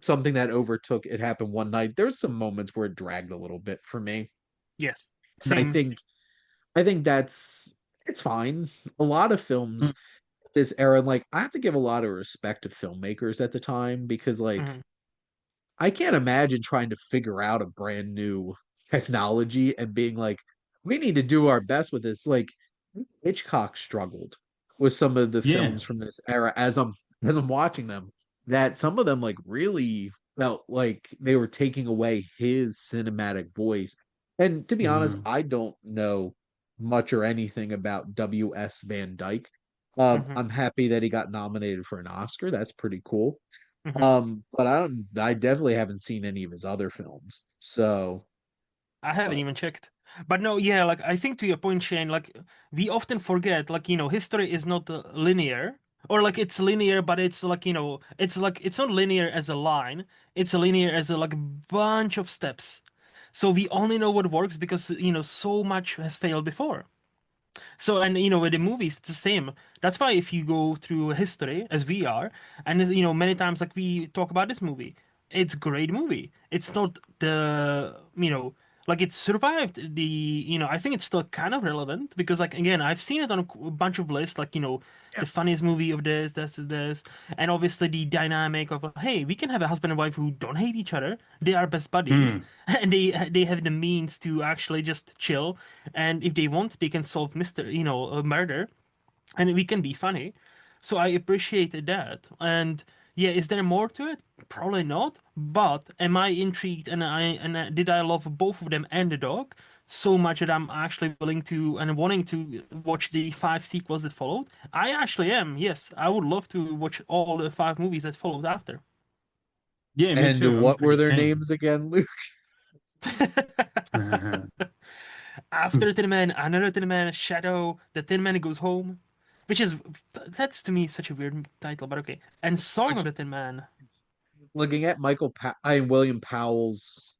something that overtook it happened one night. There's some moments where it dragged a little bit for me. Yes. And Same. I think that's it's fine. A lot of Mm. films this era, and like I have to give a lot of respect to filmmakers at the time because like Hmm. I can't imagine trying to figure out a brand new technology and being like, we need to do our best with this. Like Hitchcock struggled with some of the Yeah. films from this era as I'm watching them, that some of them like really felt like they were taking away his cinematic voice. And to be honest, Mm. I don't know much or anything about W.S. Van Dyke. Hmm. I'm happy that he got nominated for an Oscar. That's pretty cool. Hmm. But I definitely haven't seen any of his other films. So, I haven't uh, even checked. But no, yeah, like I think to your point, Shane, like we often forget, like, history is not linear. Or like it's linear, but it's like, it's not linear as a line. It's linear as a like bunch of steps. So we only know what works because, so much has failed before. So, and with the movies, it's the same. That's why if you go through history, as we are, and many times like we talk about this movie, it's a great movie. It's not like it survived I think it's still kind of relevant because like again, I've seen it on a bunch of lists, like yeah. the funniest movie of this, and obviously the dynamic of hey, we can have a husband and wife who don't hate each other. They are best buddies, Mm. and they have the means to actually just chill, and if they want, they can solve mystery, a murder, and we can be funny. So I appreciated that. And yeah, is there more to it? Probably not. But am I intrigued? Did I love both of them and the dog so much that I'm actually willing to and wanting to watch the five sequels that followed? I actually am. Yes, I would love to watch all the five movies that followed after. Yeah, me And too. I'm what were pretty their keen. names again, Luke? After Tin Man, another Tin Man, Shadow, the Tin Man goes home, which is that's to me such a weird title, but okay. And Song of Which the Tin Man. looking at William Powell's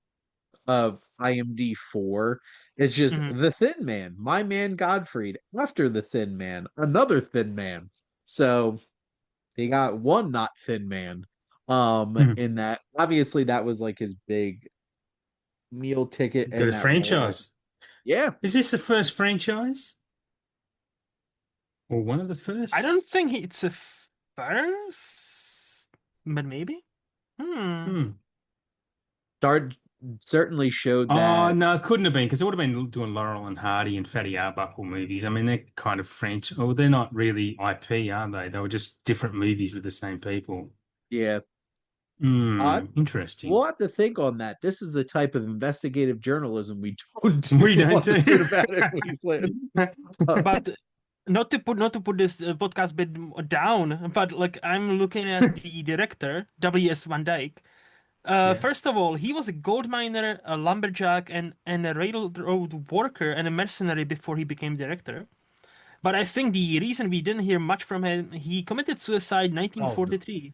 IMD4, it's just Hmm. the Thin Man, my man Godfried. After the Thin Man, another Thin Man. So they got one not Thin Man. Mm. In that obviously that was like his big meal ticket Got and a that role. franchise. Yeah, Is this the first franchise? Or one of the I first? don't think it's a first, but maybe. Hmm. Hmm. starred. certainly showed Oh that. no, it couldn't have been because it would have been doing Laurel and Hardy and Fatty Arbuckle movies. I mean, they're kind of French. Oh, they're not really IP, are they? They were just different movies with the same people. Yeah, Hmm, I we'll interesting. have to think on that. This is the type of investigative journalism we don't do We don't on the do. cinematic wasteland. But not to put this podcast bit down, but like I'm looking at the director, W.S. Van Dyke. Yeah. First of all, he was a gold miner, a lumberjack, and a railroad worker and a mercenary before he became director. But I think the reason we didn't hear much from him, he committed suicide Oh no. 1943.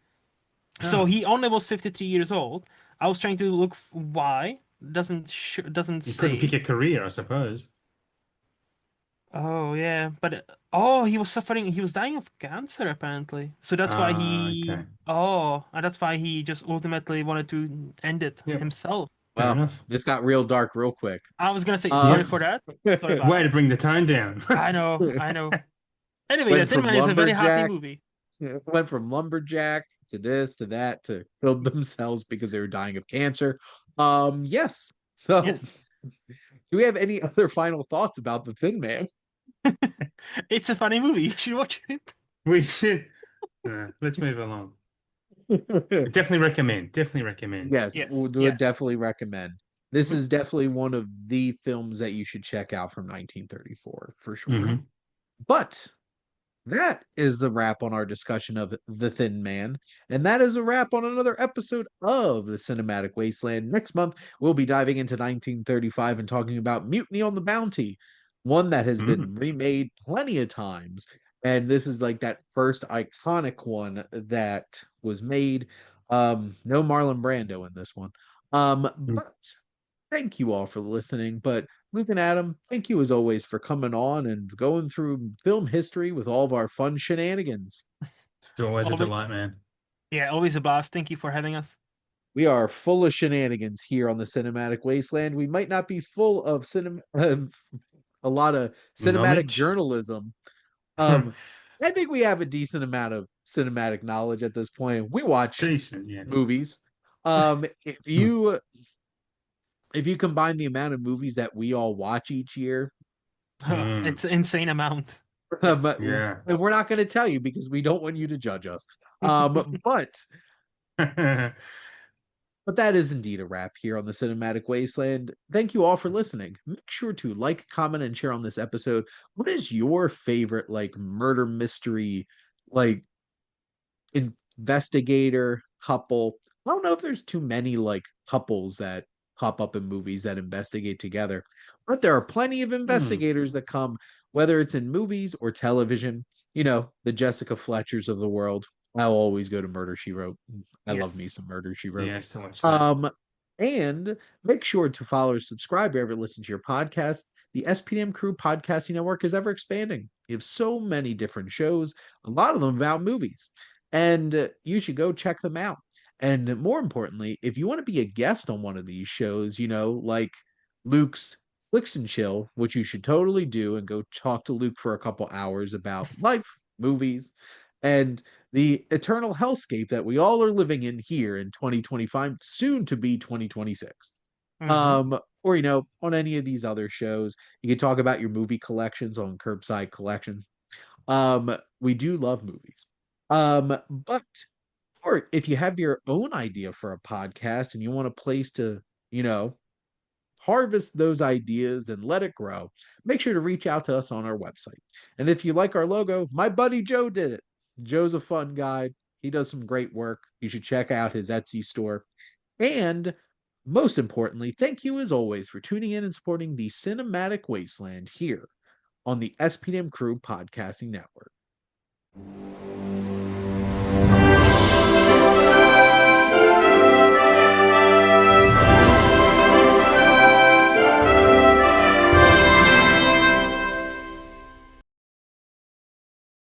So Oh, he only was 53 years old. I was trying to look why. Doesn't you couldn't pick say. a career, I suppose. Oh yeah, but oh, he was suffering. He was dying of cancer apparently. So that's why Ah, he. okay. Oh, and that's why he just ultimately wanted to end it Yep, himself. fair Well, enough. this got real dark real quick. I was gonna say sorry Um, Yep. for that. Sorry about Way that. to bring the tone down. I know, I know. Anyway, The went Tin from Man is a very happy lumberjack, movie. went from lumberjack to this to that to killed themselves because they were dying of cancer. Yes. So, Yes, do we have any other final thoughts about the Thin Man? it's a funny movie. You should watch it. We should. Let's move along. Definitely recommend. Definitely recommend. Yes, Yes, would yes. definitely recommend. This Mhm. is definitely one of the films that you should check out from 1934 for sure. Hmm. But that is a wrap on our discussion of The Thin Man. And that is a wrap on another episode of The Cinematic Wasteland. Next month, we'll be diving into 1935 and talking about Mutiny on the Bounty, one that has been Mm. remade plenty of times. And this is like that first iconic one that was made. No Marlon Brando in this one. But thank you all for listening. But Luke and Adam, thank you as always for coming on and going through film history with all of our fun shenanigans. It's always a Always, delight, man. yeah, always a blast. Thank you for having us. We are full of shenanigans here on the Cinematic Wasteland. We might not be full of a lot of cinematic Knowledge. journalism. Um, I think we have a decent amount of cinematic knowledge at this point. We watch Decent, yeah. movies. If you combine the amount of movies that we all watch each year, Mm. It's an insane amount. Yes. but Yeah. and we're not going to tell you because we don't want you to judge us. But that is indeed a wrap here on the Cinematic Wasteland. Thank you all for listening. Make sure to like, comment, and share on this episode. What is your favorite like murder mystery, like investigator couple? I don't know if there's too many like couples that pop up in movies that investigate together, but there are plenty of Mm. investigators that come, whether it's in movies or television. You know, the Jessica Fletchers of the world. I'll always go to Murder She Wrote. I love me Yes. some Murder She Wrote. Yeah, still watch that. Um, and make sure to follow or subscribe wherever you listen to your podcast. The SPDM Crew Podcasting Network is ever expanding. You have so many different shows, a lot of them about movies, and you should go check them out. And more importantly, if you want to be a guest on one of these shows, you know, like Luke's Flicks and Chill, which you should totally do, and go talk to Luke for a couple hours about life, movies, and the eternal hellscape that we all are living in here in 2025, soon to be 2026. Mm-hmm. Or you know, on any of these other shows, you can talk about your movie collections on Curbside Collections. We do love movies. But or if you have your own idea for a podcast and you want a place to, you know, harvest those ideas and let it grow, make sure to reach out to us on our website. And if you like our logo, my buddy Joe did it. Joe's a fun guy. He does some great work. You should check out his Etsy store. And most importantly, thank you as always for tuning in and supporting the Cinematic Wasteland here on the SPDM Crew Podcasting Network.